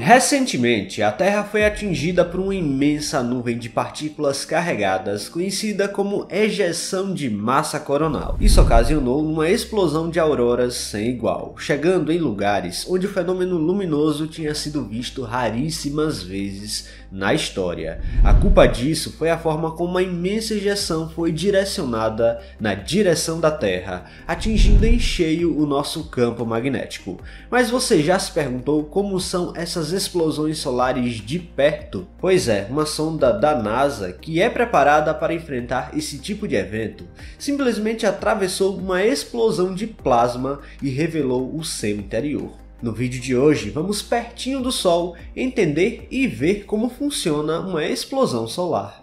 Recentemente, a Terra foi atingida por uma imensa nuvem de partículas carregadas, conhecida como ejeção de massa coronal. Isso ocasionou uma explosão de auroras sem igual, chegando em lugares onde o fenômeno luminoso tinha sido visto raríssimas vezes na história. A culpa disso foi a forma como a imensa ejeção foi direcionada na direção da Terra, atingindo em cheio o nosso campo magnético. Mas você já se perguntou como são essas explosões solares de perto? Pois é, uma sonda da NASA, que é preparada para enfrentar esse tipo de evento, simplesmente atravessou uma explosão de plasma e revelou o seu interior. No vídeo de hoje, vamos pertinho do Sol entender e ver como funciona uma explosão solar.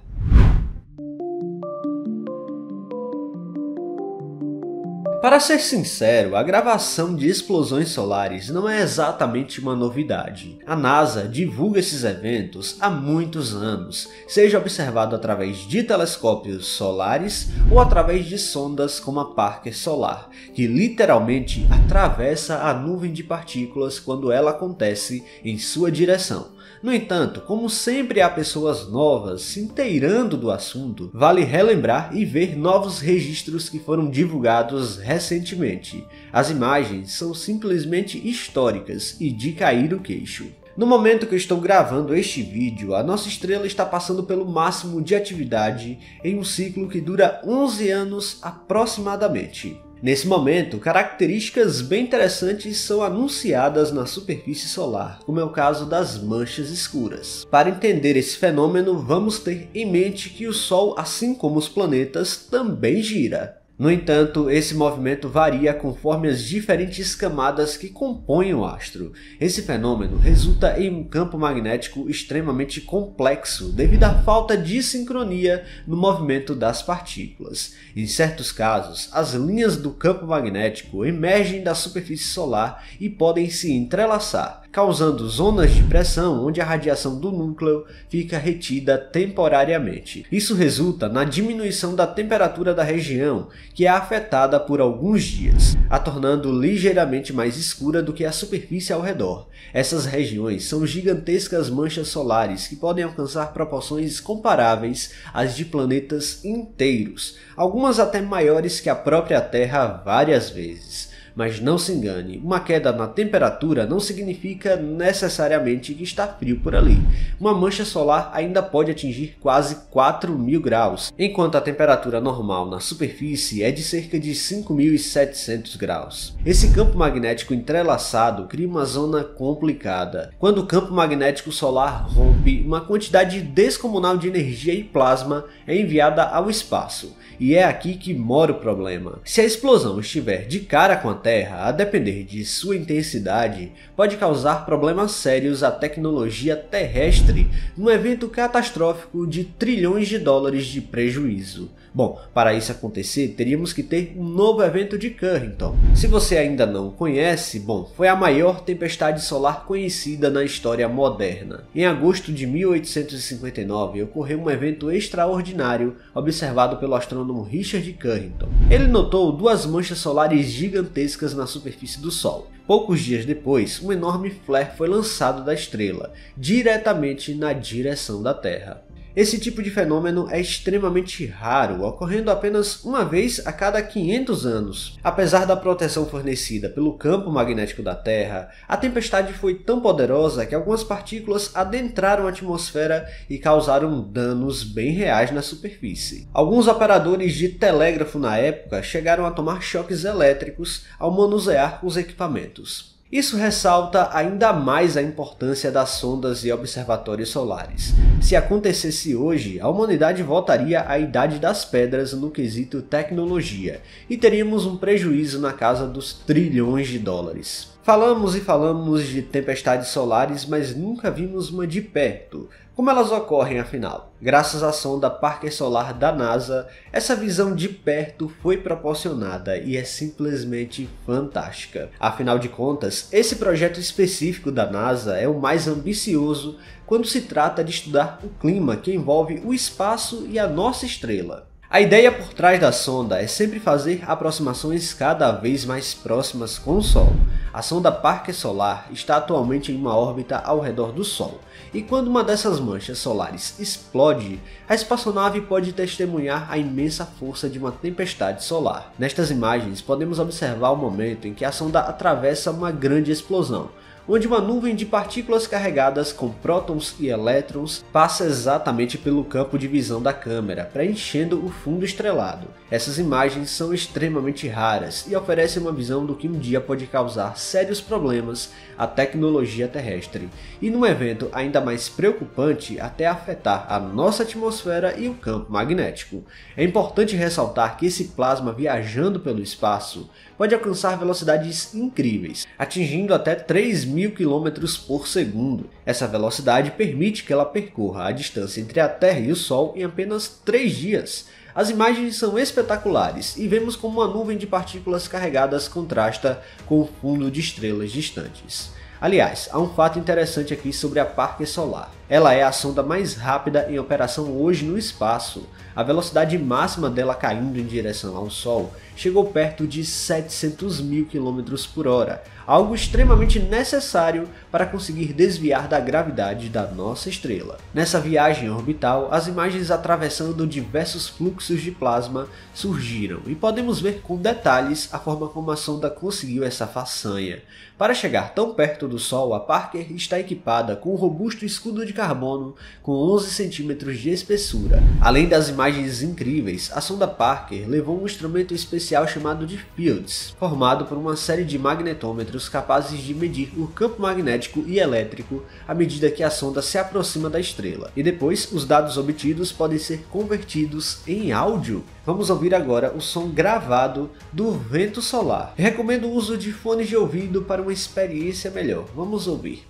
Para ser sincero, a gravação de explosões solares não é exatamente uma novidade. A NASA divulga esses eventos há muitos anos, seja observado através de telescópios solares ou através de sondas como a Parker Solar, que literalmente atravessa a nuvem de partículas quando ela acontece em sua direção. No entanto, como sempre há pessoas novas se inteirando do assunto, vale relembrar e ver novos registros que foram divulgados recentemente. As imagens são simplesmente históricas e de cair o queixo. No momento que eu estou gravando este vídeo, a nossa estrela está passando pelo máximo de atividade em um ciclo que dura 11 anos aproximadamente. Nesse momento, características bem interessantes são anunciadas na superfície solar, como é o caso das manchas escuras. Para entender esse fenômeno, vamos ter em mente que o Sol, assim como os planetas, também gira. No entanto, esse movimento varia conforme as diferentes camadas que compõem o astro. Esse fenômeno resulta em um campo magnético extremamente complexo devido à falta de sincronia no movimento das partículas. Em certos casos, as linhas do campo magnético emergem da superfície solar e podem se entrelaçar, causando zonas de pressão onde a radiação do núcleo fica retida temporariamente. Isso resulta na diminuição da temperatura da região, que é afetada por alguns dias, a tornando ligeiramente mais escura do que a superfície ao redor. Essas regiões são gigantescas manchas solares que podem alcançar proporções comparáveis às de planetas inteiros, algumas até maiores que a própria Terra várias vezes. Mas não se engane, uma queda na temperatura não significa necessariamente que está frio por ali. Uma mancha solar ainda pode atingir quase 4.000 graus, enquanto a temperatura normal na superfície é de cerca de 5.700 graus. Esse campo magnético entrelaçado cria uma zona complicada. Quando o campo magnético solar rompe, uma quantidade descomunal de energia e plasma é enviada ao espaço. E é aqui que mora o problema. Se a explosão estiver de cara com a Terra, a depender de sua intensidade, pode causar problemas sérios à tecnologia terrestre num evento catastrófico de trilhões de dólares de prejuízo. Bom, para isso acontecer, teríamos que ter um novo evento de Carrington. Se você ainda não o conhece, foi a maior tempestade solar conhecida na história moderna. Em agosto de 1859, ocorreu um evento extraordinário observado pelo astrônomo Richard Carrington. Ele notou duas manchas solares gigantescas na superfície do Sol. Poucos dias depois, um enorme flare foi lançado da estrela, diretamente na direção da Terra. Esse tipo de fenômeno é extremamente raro, ocorrendo apenas uma vez a cada 500 anos. Apesar da proteção fornecida pelo campo magnético da Terra, a tempestade foi tão poderosa que algumas partículas adentraram a atmosfera e causaram danos bem reais na superfície. Alguns operadores de telégrafo na época chegaram a tomar choques elétricos ao manusear os equipamentos. Isso ressalta ainda mais a importância das sondas e observatórios solares. Se acontecesse hoje, a humanidade voltaria à Idade das Pedras no quesito tecnologia e teríamos um prejuízo na casa dos trilhões de dólares. Falamos e falamos de tempestades solares, mas nunca vimos uma de perto. Como elas ocorrem afinal? Graças à sonda Parker Solar da NASA, essa visão de perto foi proporcionada e é simplesmente fantástica. Afinal de contas, esse projeto específico da NASA é o mais ambicioso quando se trata de estudar o clima que envolve o espaço e a nossa estrela. A ideia por trás da sonda é sempre fazer aproximações cada vez mais próximas com o Sol. A sonda Parker Solar está atualmente em uma órbita ao redor do Sol, e quando uma dessas manchas solares explode, a espaçonave pode testemunhar a imensa força de uma tempestade solar. Nestas imagens podemos observar o momento em que a sonda atravessa uma grande explosão, onde uma nuvem de partículas carregadas com prótons e elétrons passa exatamente pelo campo de visão da câmera, preenchendo o fundo estrelado. Essas imagens são extremamente raras e oferecem uma visão do que um dia pode causar sérios problemas à tecnologia terrestre, e num evento ainda mais preocupante, até afetar a nossa atmosfera e o campo magnético. É importante ressaltar que esse plasma viajando pelo espaço pode alcançar velocidades incríveis, atingindo até 3.000 km por segundo. Essa velocidade permite que ela percorra a distância entre a Terra e o Sol em apenas 3 dias. As imagens são espetaculares e vemos como uma nuvem de partículas carregadas contrasta com o fundo de estrelas distantes. Aliás, há um fato interessante aqui sobre a Parker Solar. Ela é a sonda mais rápida em operação hoje no espaço. A velocidade máxima dela caindo em direção ao Sol chegou perto de 700.000 km por hora, algo extremamente necessário para conseguir desviar da gravidade da nossa estrela. Nessa viagem orbital, as imagens atravessando diversos fluxos de plasma surgiram e podemos ver com detalhes a forma como a sonda conseguiu essa façanha. Para chegar tão perto do Sol, a Parker está equipada com um robusto escudo de carbono com 11 centímetros de espessura. Além das imagens incríveis, a sonda Parker levou um instrumento especial chamado de Fields, formado por uma série de magnetômetros capazes de medir o campo magnético e elétrico à medida que a sonda se aproxima da estrela. E depois, os dados obtidos podem ser convertidos em áudio. Vamos ouvir agora o som gravado do vento solar. Eu recomendo o uso de fones de ouvido para uma experiência melhor. Vamos ouvir.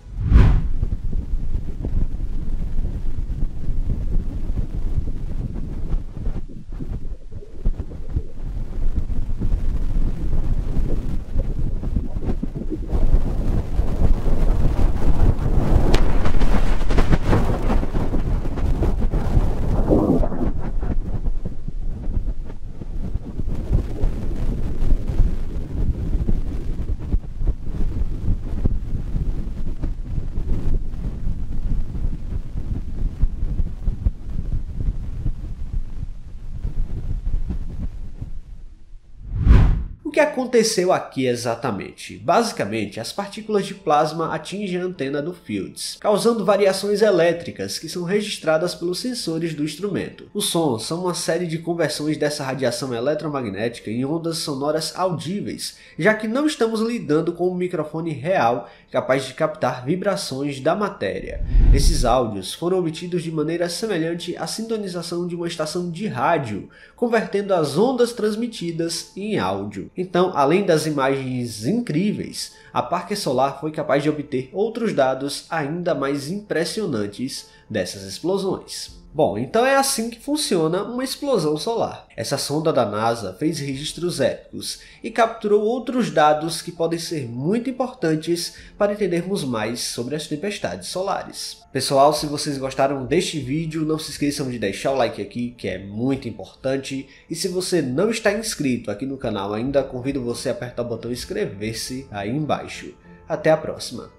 O que aconteceu aqui exatamente? Basicamente, as partículas de plasma atingem a antena do Fields, causando variações elétricas que são registradas pelos sensores do instrumento. Os sons são uma série de conversões dessa radiação eletromagnética em ondas sonoras audíveis, já que não estamos lidando com um microfone real capaz de captar vibrações da matéria. Esses áudios foram obtidos de maneira semelhante à sintonização de uma estação de rádio, convertendo as ondas transmitidas em áudio. Então, além das imagens incríveis, a Parker Solar foi capaz de obter outros dados ainda mais impressionantes dessas explosões. Bom, então é assim que funciona uma explosão solar. Essa sonda da NASA fez registros épicos e capturou outros dados que podem ser muito importantes para entendermos mais sobre as tempestades solares. Pessoal, se vocês gostaram deste vídeo, não se esqueçam de deixar o like aqui, que é muito importante. E se você não está inscrito aqui no canal ainda, convido você a apertar o botão inscrever-se aí embaixo. Até a próxima!